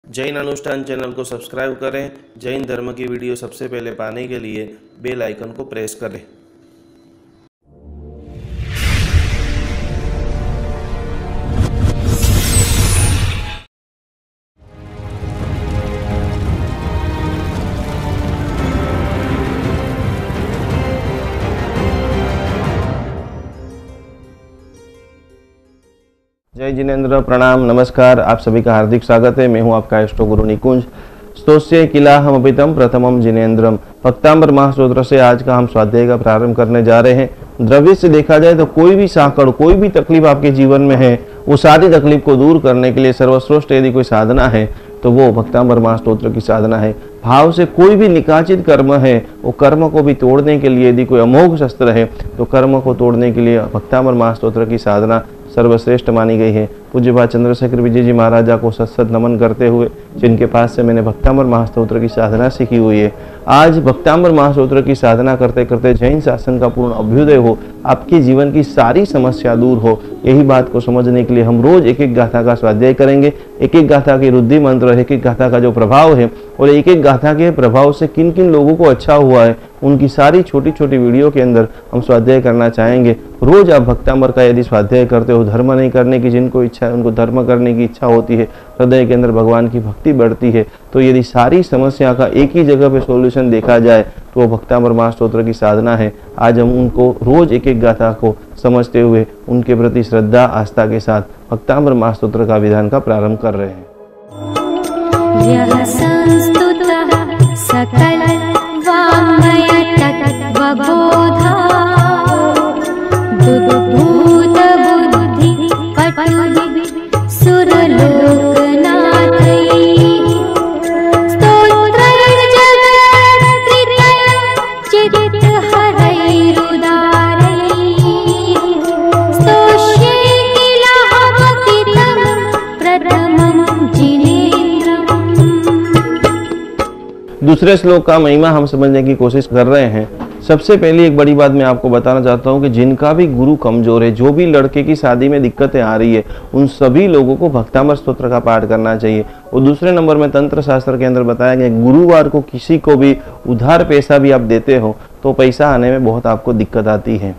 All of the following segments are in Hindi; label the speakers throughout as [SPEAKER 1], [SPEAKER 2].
[SPEAKER 1] जैन अनुष्ठान चैनल को सब्सक्राइब करें। जैन धर्म की वीडियो सबसे पहले पाने के लिए बेल आइकन को प्रेस करें। जय जिनेन्द्र, प्रणाम, नमस्कार। आप सभी का हार्दिक स्वागत है। मैं हूं आपका इष्ट गुरु निकुंज। स्तोस्य किलाहम अभितम प्रथमम जिनेन्द्रम भक्तांबर महास्तोत्र से आज का हम स्वाध्याय का प्रारंभ करने जा रहे हैं। द्रव्य से देखा जाए तो कोई भी साकड़, कोई भी तकलीफ आपके जीवन में है, वो सारी तकलीफ को दूर करने के लिए सर्वश्रेष्ठ यदि कोई साधना है तो वो भक्तांबर महास्तोत्र की साधना है। भाव से कोई भी निकाचित कर्म है, वो कर्म को भी तोड़ने के लिए यदि कोई अमोघ शस्त्र है तो कर्म को तोड़ने के लिए भक्तांबर महास्तोत्र की साधना सर्वश्रेष्ठ मानी गई है। पूज्यपाद चंद्रशेखर विजय जी महाराजा को सत नमन करते हुए, जिनके पास से मैंने भक्तांबर महास्तोत्र की साधना सीखी हुई है। आज भक्तांबर महास्तोत्र की साधना करते करते जैन शासन का पूर्ण अभ्युदय हो, आपके जीवन की सारी समस्या दूर हो, यही बात को समझने के लिए हम रोज एक एक गाथा का स्वाध्याय करेंगे। एक एक गाथा की रुद्धि मंत्र, एक एक गाथा का जो प्रभाव है और एक एक गाथा के प्रभाव से किन किन लोगों को अच्छा हुआ है, उनकी सारी छोटी छोटी वीडियो के अंदर हम स्वाध्याय करना चाहेंगे। रोज आप भक्तांबर का यदि स्वाध्याय करते हो, धर्म नहीं करने की जिनको इच्छा है, उनको धर्म करने की इच्छा होती है, हृदय के अंदर भगवान की भक्ति बढ़ती है, तो यदि सारी समस्या का एक ही जगह पे सॉल्यूशन देखा जाए तो वो भक्तांबर महास्तोत्र की साधना है। आज हम उनको रोज एक एक गाथा को समझते हुए उनके प्रति श्रद्धा आस्था के साथ भक्तांबर महास्तोत्र का विधान का प्रारंभ कर रहे हैं। दूसरे श्लोक का महिमा हम समझने की कोशिश कर रहे हैं। सबसे पहले एक बड़ी बात मैं आपको बताना चाहता हूं कि जिनका भी गुरु कमजोर है, जो भी लड़के की शादी में दिक्कतें आ रही है, उन सभी लोगों को भक्तांबर स्तोत्र का पाठ करना चाहिए। और दूसरे नंबर में तंत्र शास्त्र के अंदर बताया गया, गुरुवार को किसी को भी उधार पैसा भी आप देते हो तो पैसा आने में बहुत आपको दिक्कत आती है।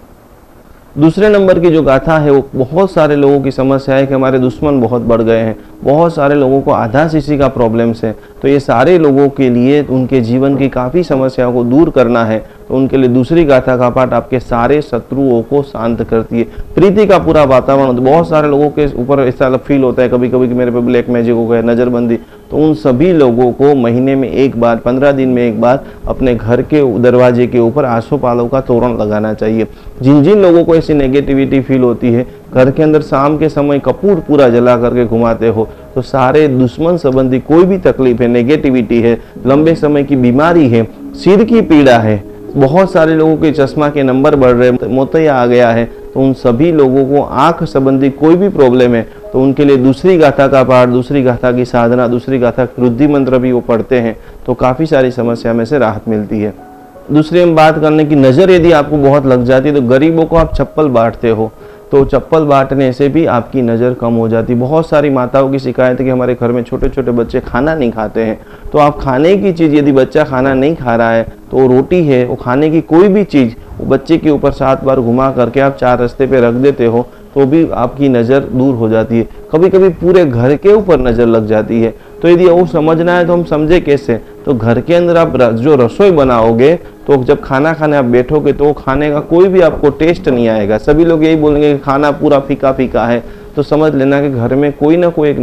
[SPEAKER 1] दूसरे नंबर की जो गाथा है, वो बहुत सारे लोगों की समस्या है कि हमारे दुश्मन बहुत बढ़ गए हैं, बहुत सारे लोगों को आधा शीशी का प्रॉब्लम्स है। तो ये सारे लोगों के लिए उनके जीवन की काफ़ी समस्याओं को दूर करना है, तो उनके लिए दूसरी गाथा का पाठ आपके सारे शत्रुओं को शांत करती है। प्रीति का पूरा वातावरण, तो बहुत सारे लोगों के ऊपर ऐसा फील होता है कभी कभी कि मेरे पे ब्लैक मैजिक हो गया, नज़रबंदी, तो उन सभी लोगों को महीने में एक बार, 15 दिन में एक बार अपने घर के दरवाजे के ऊपर आसोपालव का तोरण लगाना चाहिए। जिन जिन लोगों को ऐसी नेगेटिविटी फील होती है, घर के अंदर शाम के समय कपूर पूरा जला करके घुमाते हो, तो सारे दुश्मन संबंधी कोई भी तकलीफ है, नेगेटिविटी है, लंबे समय की बीमारी है, सिर की पीड़ा है, बहुत सारे लोगों के चश्मा के नंबर बढ़ रहे हैं, मोतिया आ गया है, तो उन सभी लोगों को आंख संबंधी कोई भी प्रॉब्लम है तो उनके लिए दूसरी गाथा का पाठ, दूसरी गाथा की साधना, दूसरी गाथा की रुद्धि मंत्र भी वो पढ़ते हैं तो काफ़ी सारी समस्या में से राहत मिलती है। दूसरी हम बात करने की, नज़र यदि आपको बहुत लग जाती है तो गरीबों को आप चप्पल बांटते हो, तो चप्पल बांटने से भी आपकी नज़र कम हो जाती। बहुत सारी माताओं की शिकायत है कि हमारे घर में छोटे छोटे बच्चे खाना नहीं खाते हैं, तो आप खाने की चीज़, यदि बच्चा खाना नहीं खा रहा है तो रोटी है, वो खाने की कोई भी चीज़ वो बच्चे के ऊपर 7 बार घुमा करके आप 4 रास्ते पे रख देते हो तो भी आपकी नज़र दूर हो जाती है। कभी कभी पूरे घर के ऊपर नज़र लग जाती है। तो यदि वो समझना है तो हम समझे कैसे, तो घर के अंदर आप जो रसोई बनाओगे तो जब खाना खाने आप बैठोगे तो खाने का कोई भी आपको टेस्ट नहीं आएगा। सभी लोग यही बोलेंगे कि खाना पूरा फीका फीका है, तो समझ लेना कि घर में कोई ना कोई एक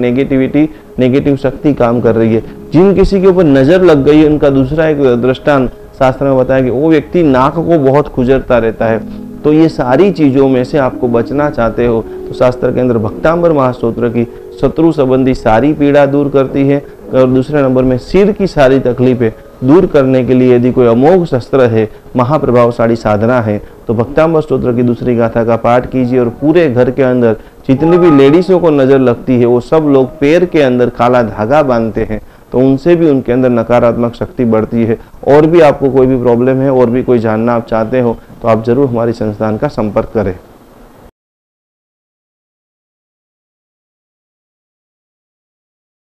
[SPEAKER 1] नेगेटिव शक्ति काम कर रही है। जिन किसी के ऊपर नज़र लग गई है, उनका दूसरा एक दृष्टांत शास्त्र में बताया कि वो व्यक्ति नाक को बहुत खुजरता रहता है। तो ये सारी चीज़ों में से आपको बचना चाहते हो तो शास्त्र के अंदर भक्तांबर महास्तोत्र की शत्रु संबंधी सारी पीड़ा दूर करती है। और दूसरे नंबर में सिर की सारी तकलीफें दूर करने के लिए यदि कोई अमोघ शस्त्र है, महाप्रभावशाली साधना है, तो भक्तांबर स्तोत्र की दूसरी गाथा का पाठ कीजिए। और पूरे घर के अंदर जितनी भी लेडीज़ों को नज़र लगती है, वो सब लोग पैर के अंदर काला धागा बांधते हैं, तो उनसे भी उनके अंदर नकारात्मक शक्ति बढ़ती है। और भी आपको कोई भी प्रॉब्लम है और भी कोई जानना आप चाहते हो तो आप जरूर हमारी संस्थान का संपर्क करें।